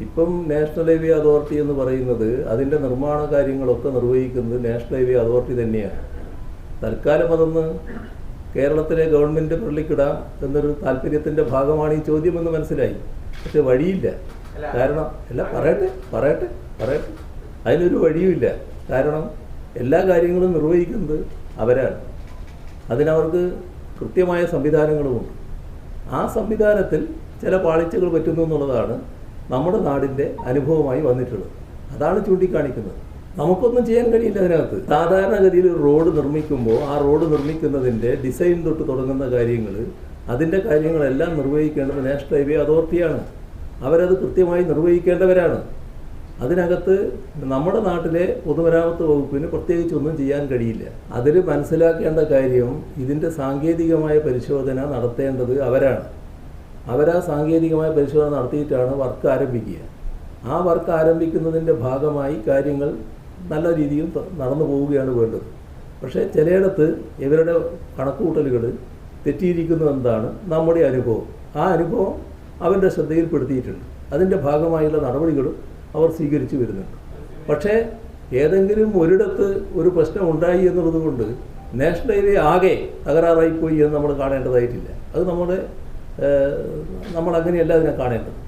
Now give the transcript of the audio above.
ഇപ്പം national highway authority എന്ന് പറയുന്നത് അതിൻ്റെ നിർമ്മാണ കാര്യങ്ങളൊക്കെ നിർവഹിക്കുന്നത് നാഷണൽ ഹൈവേ അതോറിറ്റി തന്നെയാണ്. തൽക്കാലം അതൊന്ന് കേരളത്തിലെ ഗവൺമെൻറ് പള്ളിക്കിടാം എന്നൊരു താല്പര്യത്തിൻ്റെ ഭാഗമാണ് ഈ ചോദ്യമെന്ന് മനസ്സിലായി. പക്ഷെ വഴിയില്ല. കാരണം പറയട്ടെ അതിനൊരു വഴിയുമില്ല. കാരണം എല്ലാ കാര്യങ്ങളും നിർവഹിക്കുന്നത് അവരാണ്. അതിനവർക്ക് കൃത്യമായ സംവിധാനങ്ങളുമുണ്ട്. ആ സംവിധാനത്തിൽ ചില പാളിച്ചകൾ പറ്റുന്നു എന്നുള്ളതാണ് നമ്മുടെ നാടിൻ്റെ അനുഭവമായി വന്നിട്ടുള്ളത്. അതാണ് ചൂണ്ടിക്കാണിക്കുന്നത്. നമുക്കൊന്നും ചെയ്യാൻ കഴിയില്ല അതിനകത്ത്. സാധാരണഗതിയിൽ ഒരു റോഡ് നിർമ്മിക്കുമ്പോൾ ആ റോഡ് നിർമ്മിക്കുന്നതിൻ്റെ ഡിസൈൻ തൊട്ട് തുടങ്ങുന്ന കാര്യങ്ങൾ, അതിൻ്റെ കാര്യങ്ങളെല്ലാം നിർവഹിക്കേണ്ടത് നാഷണൽ ഹൈവേ അതോറിറ്റിയാണ്. അവരത് കൃത്യമായി നിർവഹിക്കേണ്ടവരാണ്. അതിനകത്ത് നമ്മുടെ നാട്ടിലെ പൊതുമരാമത്ത് വകുപ്പിന് പ്രത്യേകിച്ചൊന്നും ചെയ്യാൻ കഴിയില്ല. അതിൽ മനസ്സിലാക്കേണ്ട കാര്യം, ഇതിൻ്റെ സാങ്കേതികമായ പരിശോധന നടത്തേണ്ടത് അവരാണ്. അവരാ സാങ്കേതികമായ പരിശോധന നടത്തിയിട്ടാണ് വർക്ക് ആരംഭിക്കുക. ആ വർക്ക് ആരംഭിക്കുന്നതിൻ്റെ ഭാഗമായി കാര്യങ്ങൾ നല്ല രീതിയിൽ നടന്നു പോവുകയാണ് വേണ്ടത്. പക്ഷേ ചിലയിടത്ത് ഇവരുടെ കണക്കുകൂട്ടലുകൾ തെറ്റിയിരിക്കുന്നു എന്നതാണ് നമ്മുടെ അനുഭവം. ആ അനുഭവം അവരുടെ ശ്രദ്ധയിൽപ്പെടുത്തിയിട്ടുണ്ട്. അതിൻ്റെ ഭാഗമായുള്ള നടപടികളും അവർ സ്വീകരിച്ചു വരുന്നുണ്ട്. പക്ഷേ ഏതെങ്കിലും ഒരിടത്ത് ഒരു പ്രശ്നം ഉണ്ടായി എന്നുള്ളത് കൊണ്ട് നാഷണൽ ഹൈവേ ആകെ തകരാറായിപ്പോയി എന്ന് നമ്മൾ കാണേണ്ടതായിട്ടില്ല. അത് നമ്മളങ്ങനെയല്ല അതിനെ കാണേണ്ടത്.